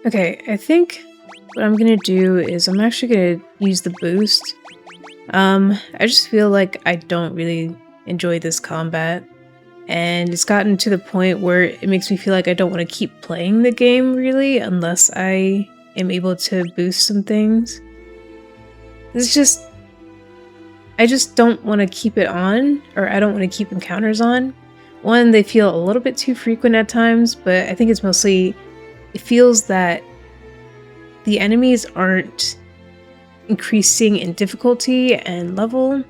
Okay, I think what I'm gonna do is I'm actually gonna use the boost. I just feel like I don't really enjoy this combat, and it's gotten to the point where it makes me feel like I don't want to keep playing the game really unless I am able to boost some things. It's just I just don't want to keep it on, or I don't want to keep encounters on. One, they feel a little bit too frequent at times, but I think it's mostly it feels that the enemies aren't increasing in difficulty and level.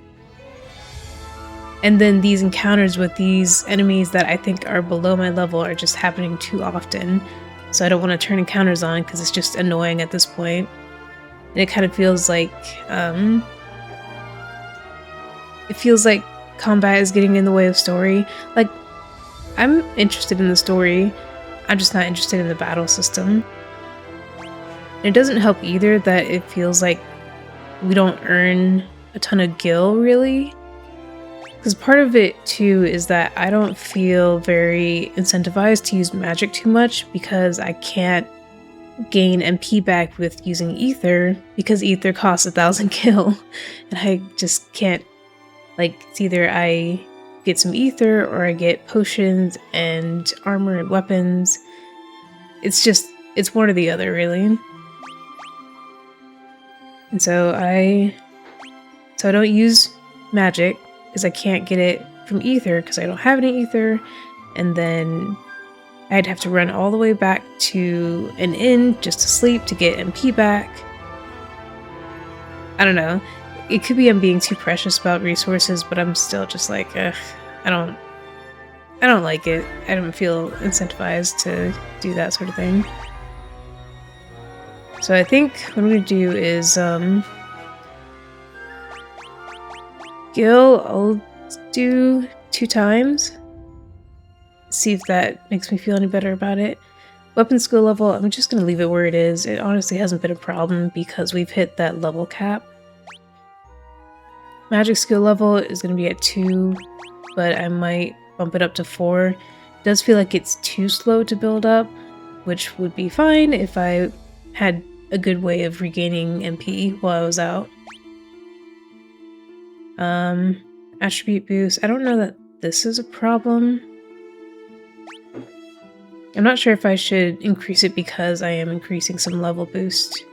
And then these encounters with these enemies that I think are below my level are just happening too often. So I don't want to turn encounters on because it's just annoying at this point. And it kind of feels like, combat is getting in the way of story. Like, I'm interested in the story, I'm just not interested in the battle system. And it doesn't help either that it feels like we don't earn a ton of gil, really. Because part of it, too, is that I don't feel very incentivized to use magic too much because I can't gain MP back with using ether because ether costs 1,000 gil. And I just can't, like, it's either I get some ether or I get potions and armor and weapons. It's one or the other, really. And so I don't use magic because I can't get it from ether because I don't have any ether, and then I'd have to run all the way back to an inn just to sleep to get MP back. I don't know. It could be I'm being too precious about resources, but I'm still just like, ugh, I don't like it. I don't feel incentivized to do that sort of thing. So I think what I'm gonna do is, Gil, I'll do 2 times. See if that makes me feel any better about it. Weapon skill level, I'm just gonna leave it where it is. It honestly hasn't been a problem because we've hit that level cap. Magic skill level is gonna be at 2, but I might bump it up to 4. It does feel like it's too slow to build up, which would be fine if I had a good way of regaining MP while I was out. Attribute boost. I don't know that this is a problem. I'm not sure if I should increase it because I am increasing some level boost.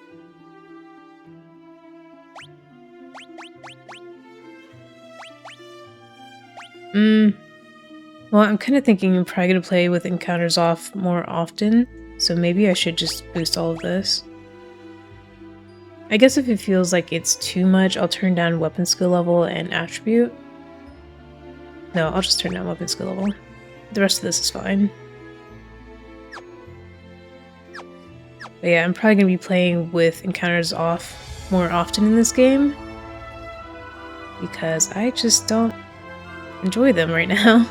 Well, I'm kind of thinking I'm probably going to play with encounters off more often, so maybe I should just boost all of this. I guess if it feels like it's too much, I'll turn down weapon skill level and attribute. No, I'll just turn down weapon skill level. The rest of this is fine. But yeah, I'm probably going to be playing with encounters off more often in this game because I just don't enjoy them right now.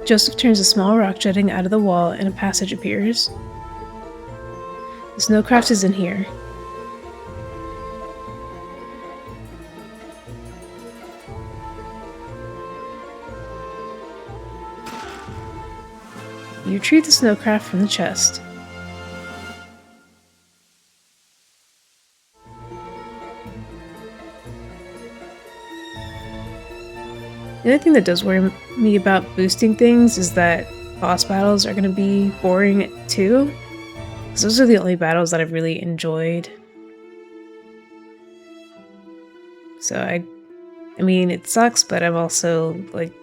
Joseph turns a small rock jutting out of the wall and a passage appears. The snowcraft is in here. You retrieve the snowcraft from the chest. The other thing that does worry me about boosting things is that boss battles are going to be boring too. Because those are the only battles that I've really enjoyed. So I mean, it sucks, but I'm also like,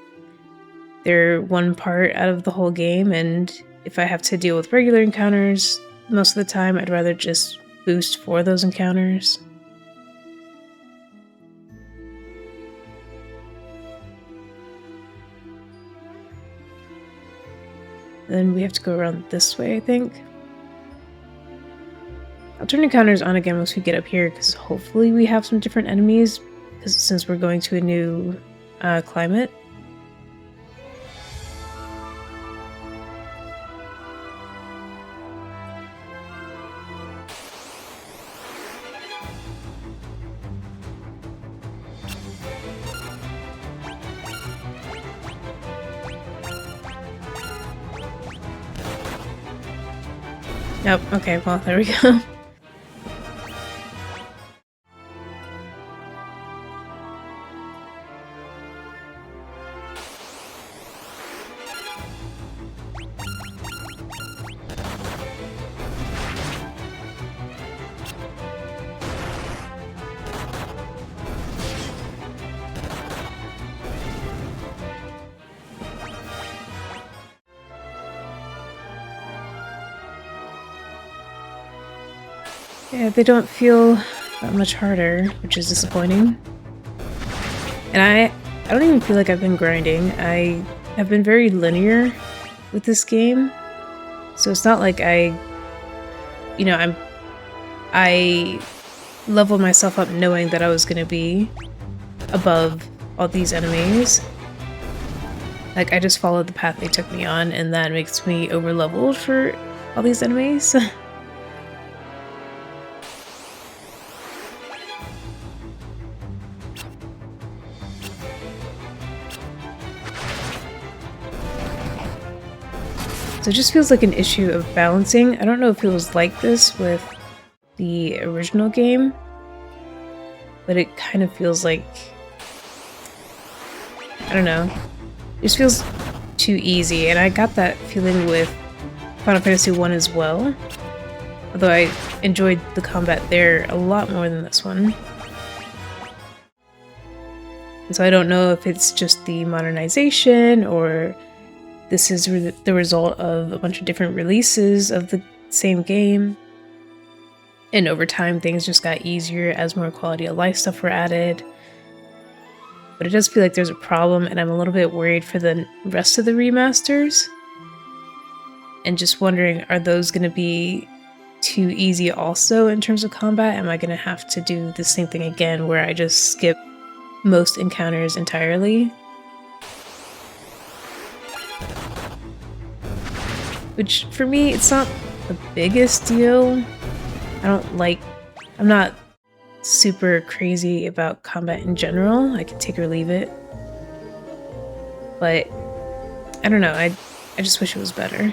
they're one part out of the whole game, and if I have to deal with regular encounters most of the time, I'd rather just boost for those encounters. Then we have to go around this way, I think. I'll turn encounters on again once we get up here, because hopefully we have some different enemies, because since we're going to a new climate. Nope, okay, well, there we go. Yeah, they don't feel that much harder, which is disappointing. And I don't even feel like I've been grinding. I have been very linear with this game. So it's not like I leveled myself up knowing that I was gonna be above all these enemies. Like, I just followed the path they took me on, and that makes me over-leveled for all these enemies. So it just feels like an issue of balancing. I don't know if it was like this with the original game, but it kind of feels like, I don't know, it just feels too easy, and I got that feeling with Final Fantasy 1 as well, although I enjoyed the combat there a lot more than this one. And so I don't know if it's just the modernization, or this is the result of a bunch of different releases of the same game. And over time, things just got easier as more quality of life stuff were added. But it does feel like there's a problem, and I'm a little bit worried for the rest of the remasters. And just wondering, are those going to be too easy also in terms of combat? Am I going to have to do the same thing again where I just skip most encounters entirely? Which, for me, it's not the biggest deal. I'm not super crazy about combat in general. I can take or leave it. But, I don't know, I just wish it was better.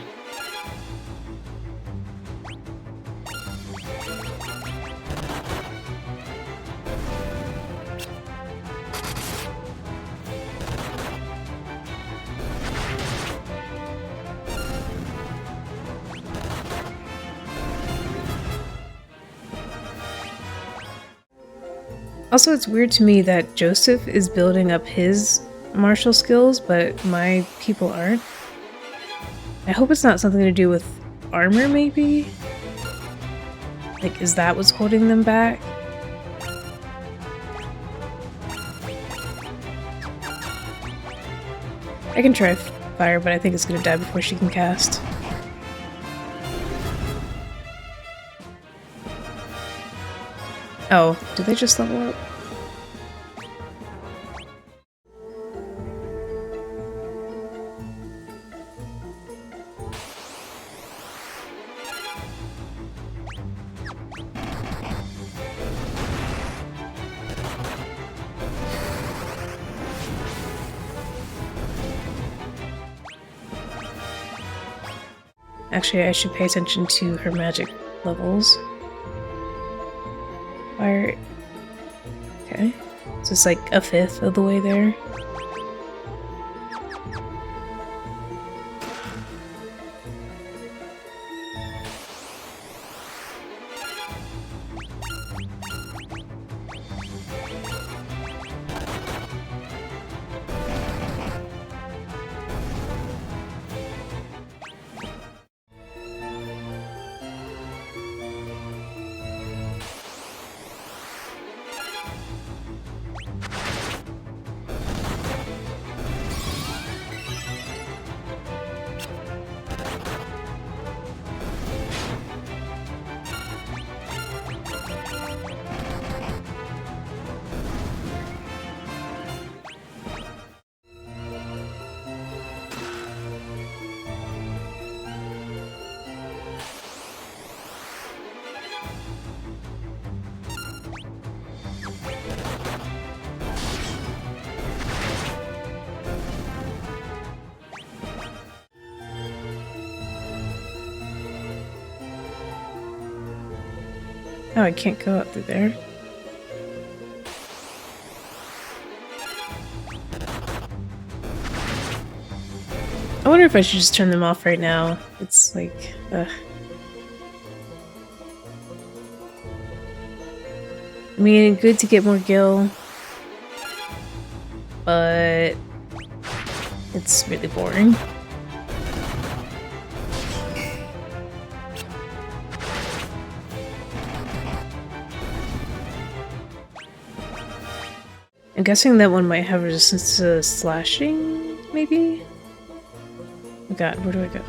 Also, it's weird to me that Joseph is building up his martial skills, but my people aren't. I hope it's not something to do with armor, maybe? Like, is that what's holding them back? I can try fire, but I think it's gonna die before she can cast. Oh, did they just level up? Actually, I should pay attention to her magic levels. Fire. Okay. So it's like a fifth of the way there. Oh, I can't go up through there. I wonder if I should just turn them off right now. It's like, ugh. I mean, good to get more gil, but it's really boring. I'm guessing that one might have resistance to slashing, maybe? Oh god, where do I go?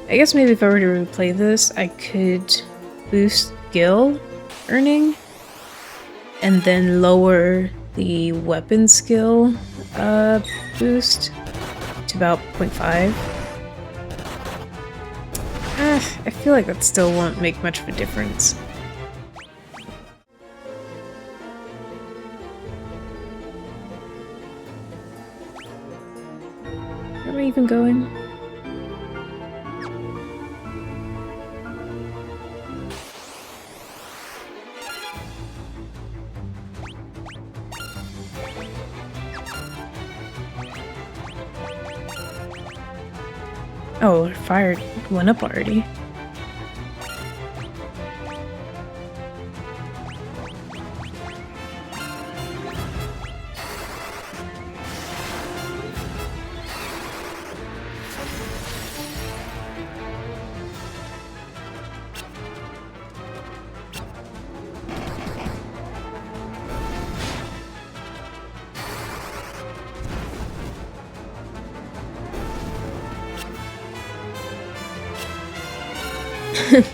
I guess maybe if I were to replay this, I could boost gil earning and then lower the weapon skill boost to about 0.5. I feel like that still won't make much of a difference. Where am I even going? Oh, fire went up already.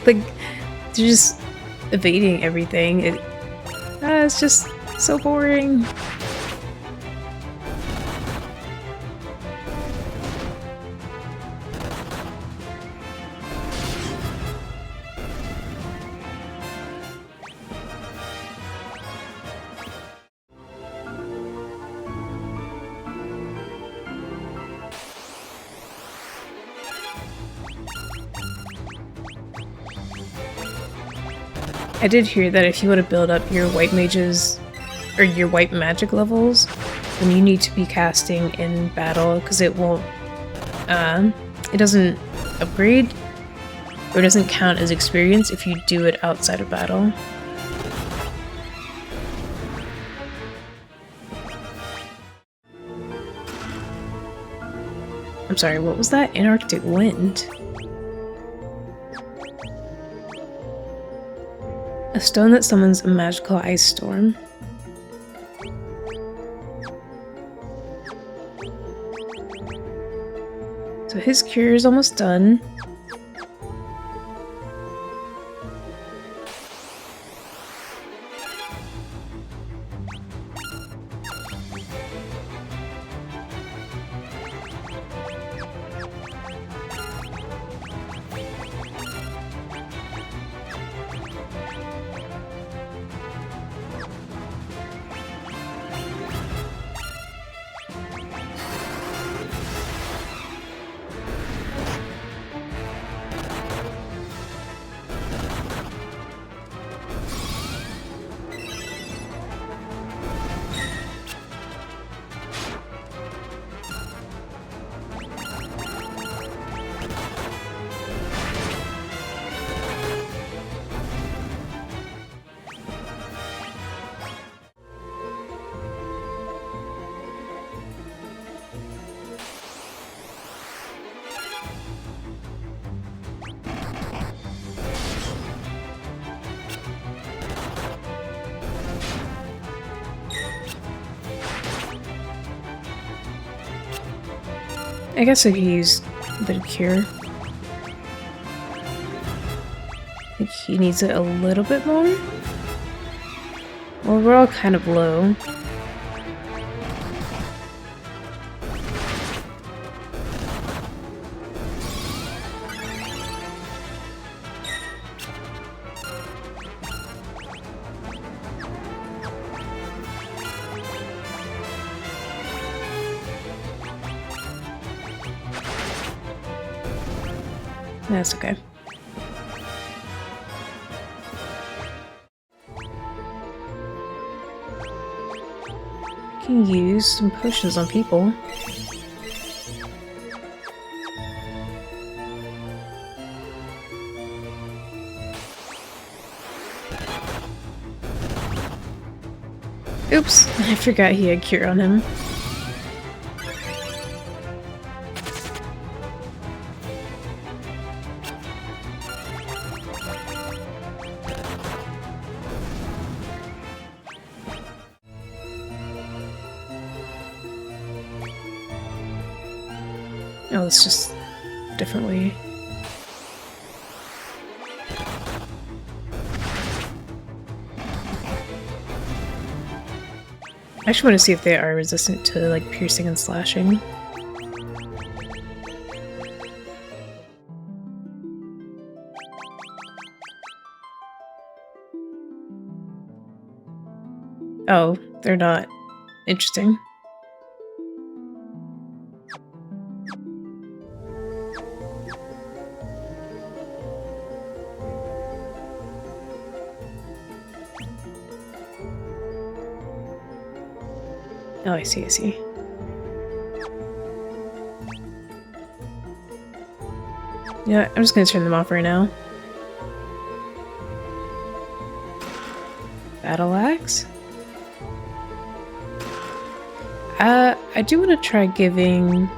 Like, they're just evading everything. It's just so boring. I did hear that if you want to build up your white mages, or your white magic levels, then you need to be casting in battle, because it won't, it doesn't upgrade, or doesn't count as experience if you do it outside of battle. I'm sorry, what was that? Antarctic wind. A stone that summons a magical ice storm. So his cure is almost done. I guess I could use a bit of cure. I think he needs it a little bit more. Well, we're all kind of low. That's okay. I can use some potions on people. Oops, I forgot he had cure on him. Oh, it's just a different way. I actually want to see if they are resistant to, like, piercing and slashing. Oh, they're not. Interesting. Oh, I see, I see. Yeah, I'm just gonna turn them off right now. Battle Axe? I do want to try giving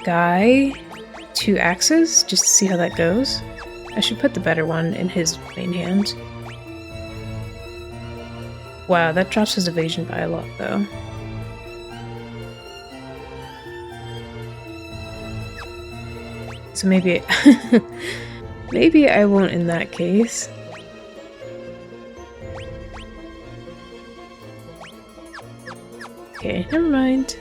Guy 2 axes, just to see how that goes. I should put the better one in his main hand. Wow, that drops his evasion by a lot, though. So maybe... maybe I won't in that case. Okay, never mind.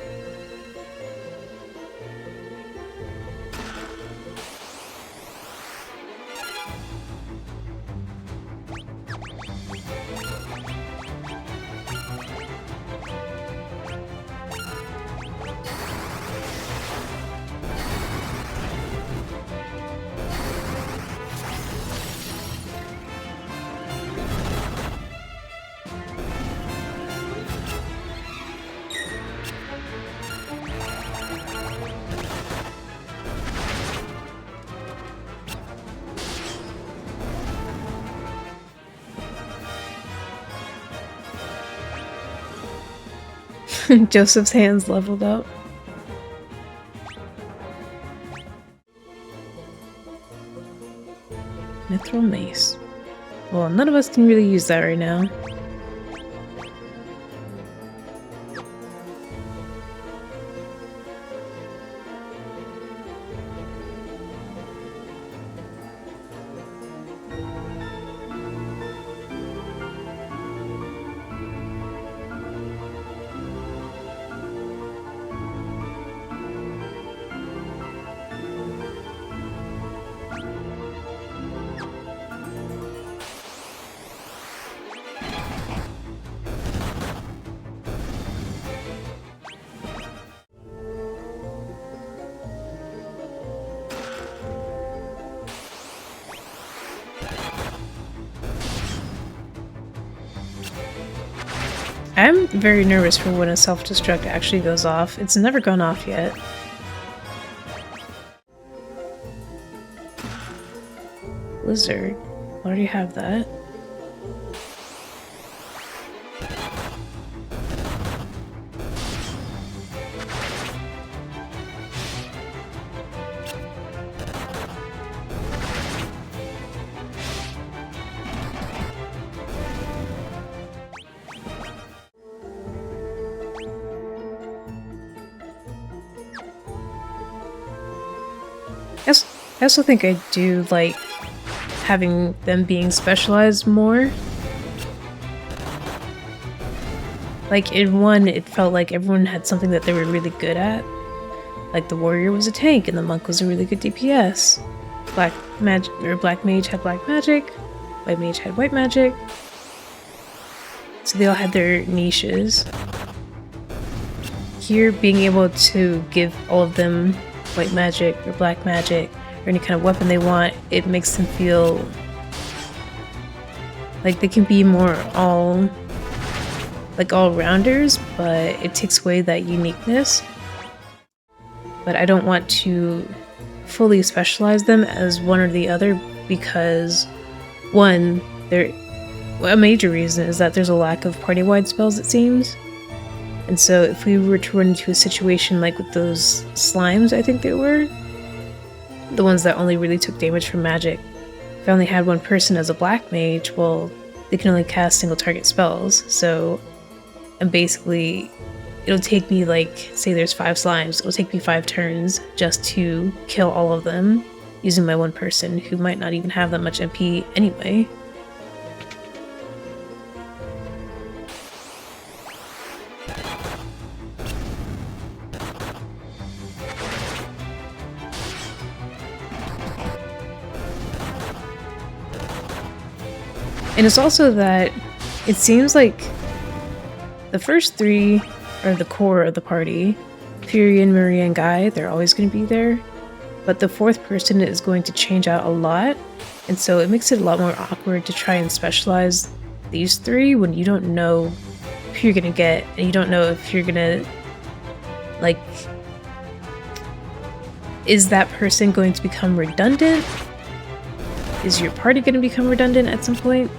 Joseph's hands leveled up. Mithril mace. Well, none of us can really use that right now. I'm very nervous for when a self-destruct actually goes off. It's never gone off yet. Blizzard. Already have that. I also think I do like having them being specialized more. Like in 1, it felt like everyone had something that they were really good at. Like the warrior was a tank and the monk was a really good DPS. Black mage had black magic, white mage had white magic. So they all had their niches. Here, being able to give all of them white magic or black magic or any kind of weapon they want, it makes them feel like they can be more all-rounders, but it takes away that uniqueness. But I don't want to fully specialize them as one or the other because, one, a major reason is that there's a lack of party-wide spells, it seems. And so if we were to run into a situation like with those slimes, I think they were, the ones that only really took damage from magic, if I only had one person as a black mage, well, they can only cast single target spells, so, and basically, it'll take me, like, say there's 5 slimes, it'll take me 5 turns just to kill all of them using my one person who might not even have that much MP anyway. And it's also that it seems like the first 3 are the core of the party. Furion, Maria, and Guy, they're always going to be there. But the 4th person is going to change out a lot, and so it makes it a lot more awkward to try and specialize these 3 when you don't know who you're going to get, and you don't know if you're going to, like, is that person going to become redundant? Is your party going to become redundant at some point?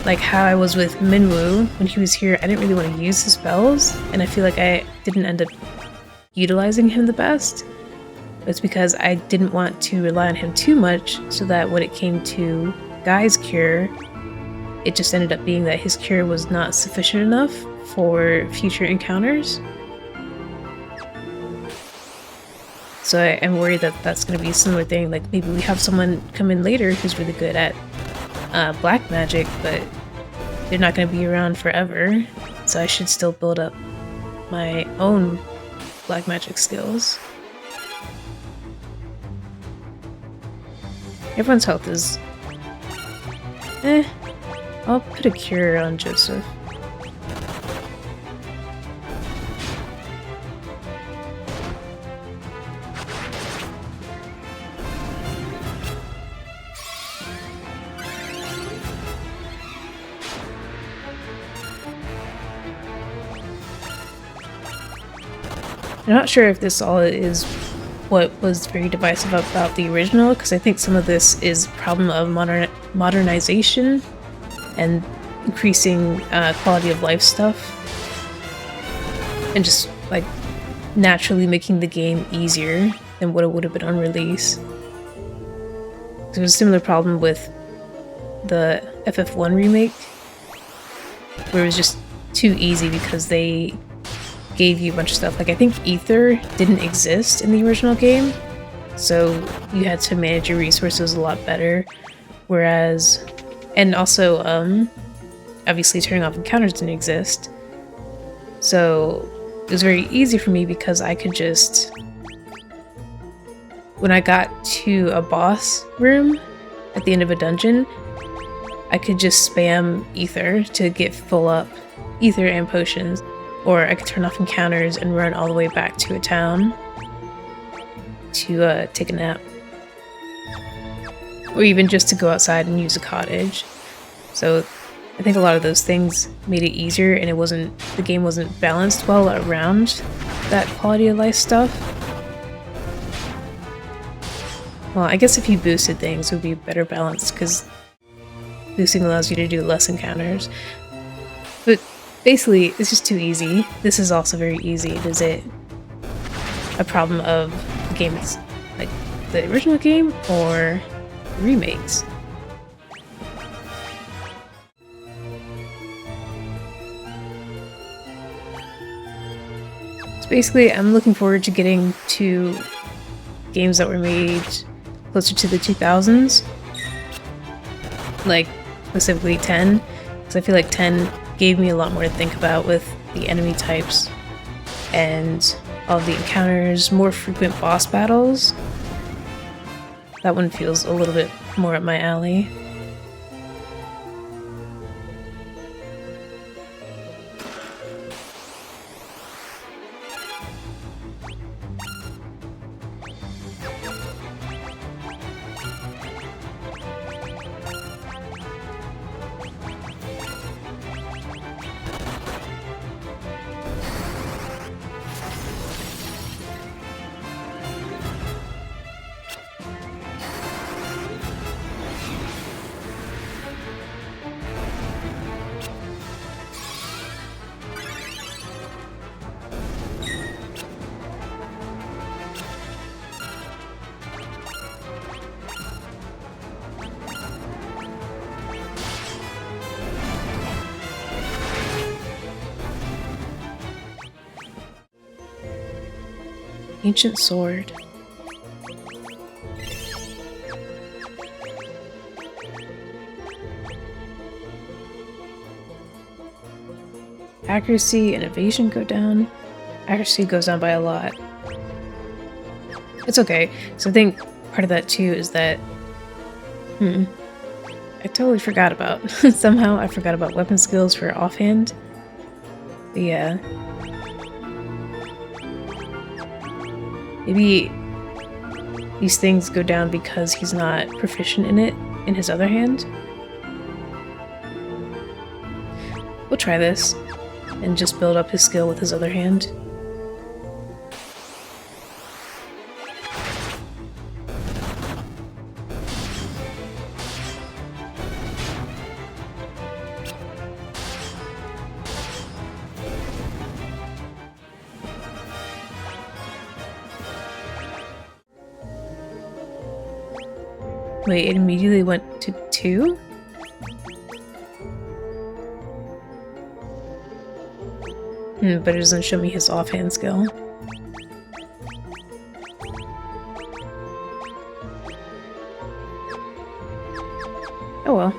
Like how I was with Minwoo, when he was here, I didn't really want to use his spells, and I feel like I didn't end up utilizing him the best. It's because I didn't want to rely on him too much, so that when it came to Guy's cure, it just ended up being that his cure was not sufficient enough for future encounters. So I'm worried that that's going to be a similar thing, like maybe we have someone come in later who's really good at black magic, but they're not going to be around forever, so I should still build up my own black magic skills. Everyone's health is I'll put a cure on Joseph. I'm not sure if this all is what was very divisive about the original, because I think some of this is a problem of modernization and increasing quality of life stuff, and just like naturally making the game easier than what it would have been on release. There was a similar problem with the FF1 remake, where it was just too easy because they gave you a bunch of stuff. Like I think Ether didn't exist in the original game, so you had to manage your resources a lot better, whereas, and also obviously turning off encounters didn't exist, so it was very easy for me because I could just, when I got to a boss room at the end of a dungeon, I could just spam Ether to get full up Ether and potions. Or I could turn off encounters and run all the way back to a town to take a nap. Or even just to go outside and use a cottage. So I think a lot of those things made it easier, and the game wasn't balanced well around that quality of life stuff. Well, I guess if you boosted things, it would be better balanced, because boosting allows you to do less encounters. But basically, it's just too easy. This is also very easy. Is it a problem of the game, it's like the original game, or remakes? So basically, I'm looking forward to getting to games that were made closer to the 2000s. Like, specifically 10. Because I feel like 10 gave me a lot more to think about with the enemy types and all of the encounters, more frequent boss battles. That one feels a little bit more up my alley. Ancient sword. Accuracy and evasion go down. Accuracy goes down by a lot. It's okay. So I think part of that too is that... I totally forgot about. Somehow I forgot about weapon skills for offhand. But yeah. Maybe these things go down because he's not proficient in it in his other hand. We'll try this and just build up his skill with his other hand. Wait, it immediately went to 2? But it doesn't show me his offhand skill. Oh well.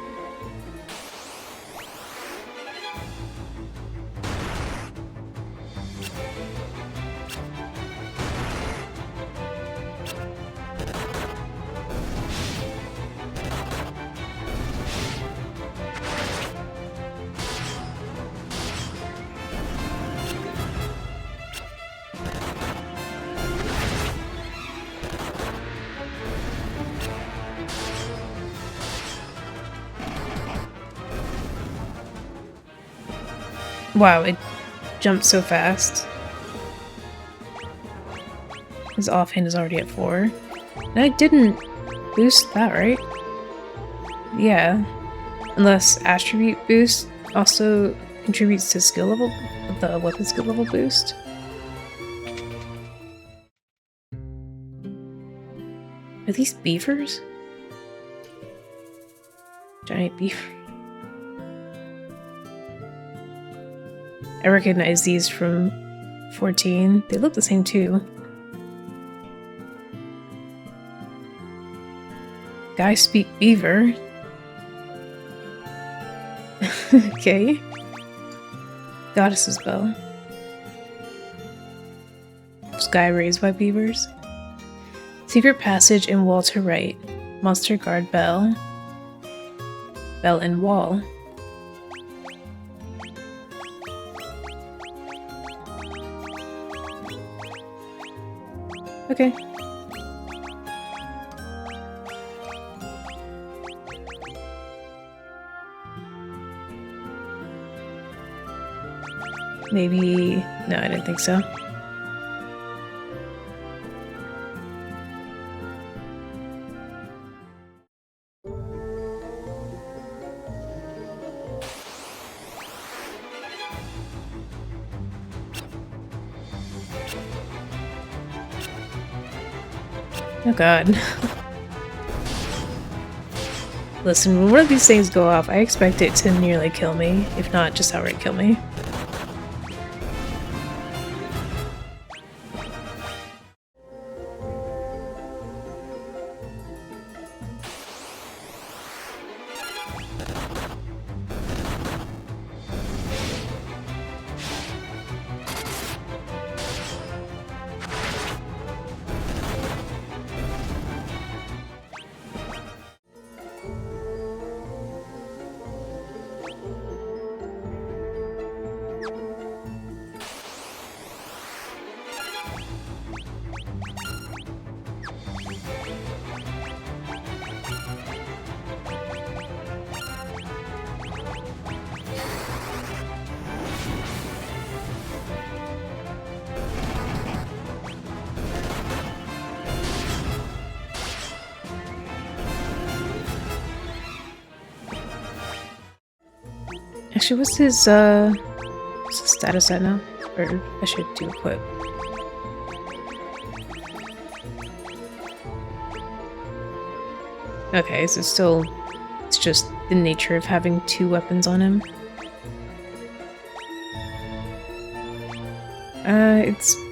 Wow, it jumped so fast. His offhand is already at 4. And I didn't boost that, right? Yeah. Unless attribute boost also contributes to skill level, the weapon skill level boost. Are these beavers? Giant beaver. I recognize these from 14. They look the same too. Guys speak beaver. Okay. Goddess's bell. Sky raised by beavers. Secret passage and wall to right. Monster guard bell. Bell and wall. Okay. Maybe... no, I don't think so. Oh god. Listen, when one of these things go off, I expect it to nearly kill me, if not just outright kill me. Actually, what's his status at now? Or I should do equip. Okay, so still, it's just the nature of having 2 weapons on him.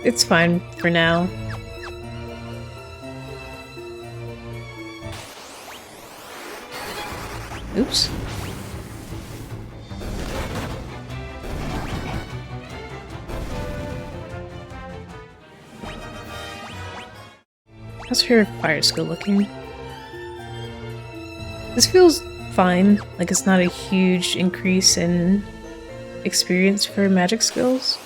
It's fine for now. Oops. How's her fire skill looking? This feels fine, like it's not a huge increase in experience for magic skills.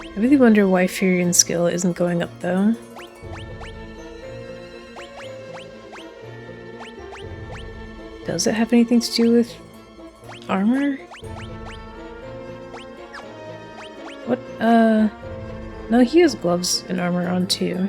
I really wonder why Furion's skill isn't going up though. Does it have anything to do with armor? What, no, he has gloves and armor on too.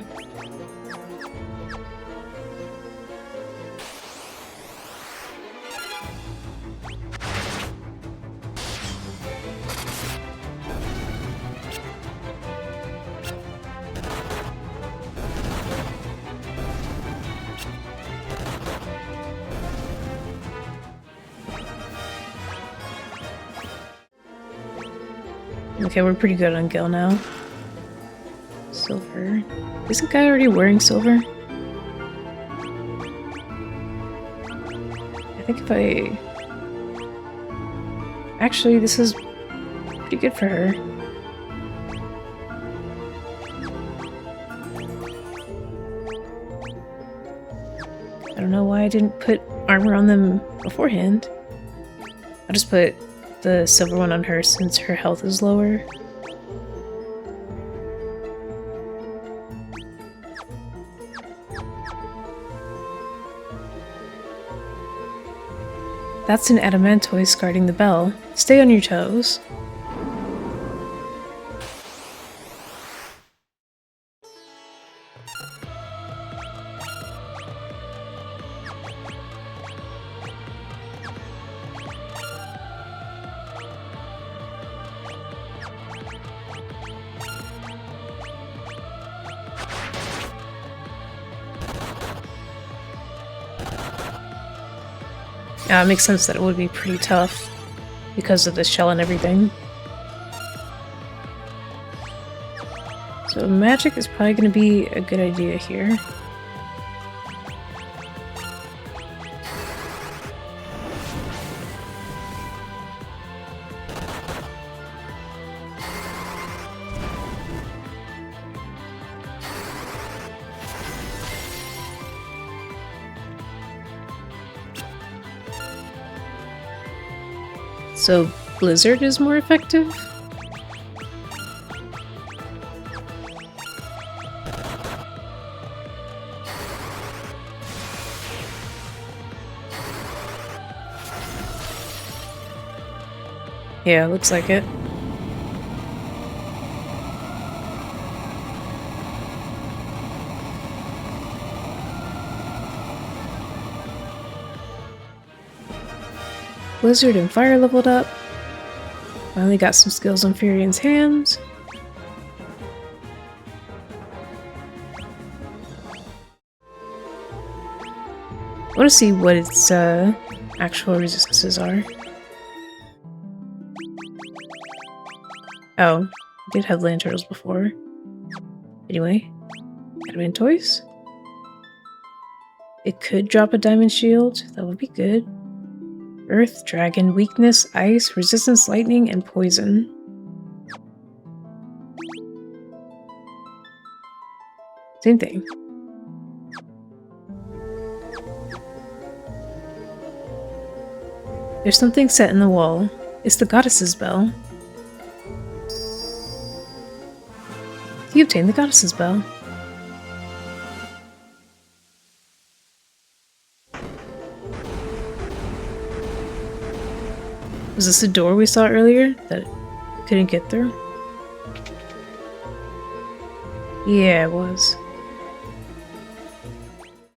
Okay, we're pretty good on Gil now. Silver. Isn't guy already wearing silver? I think if I... Actually, this is pretty good for her. I don't know why I didn't put armor on them beforehand. I'll just put the silver one on her since her health is lower. That's an adamantoise guarding the bell. Stay on your toes. Yeah, it makes sense that it would be pretty tough because of the shell and everything. So magic is probably going to be a good idea here. So Blizzard is more effective? Yeah, looks like it. Blizzard and Fire leveled up. Finally got some skills on Furion's hands. I want to see what its actual resistances are. Oh, I did have land turtles before. Anyway, Adamant Toys. It could drop a diamond shield. That would be good. Earth, dragon, weakness, ice, resistance, lightning, and poison. Same thing. There's something set in the wall. It's the goddess's bell. You obtained the goddess's bell. Was this the door we saw earlier that it couldn't get through? Yeah, it was.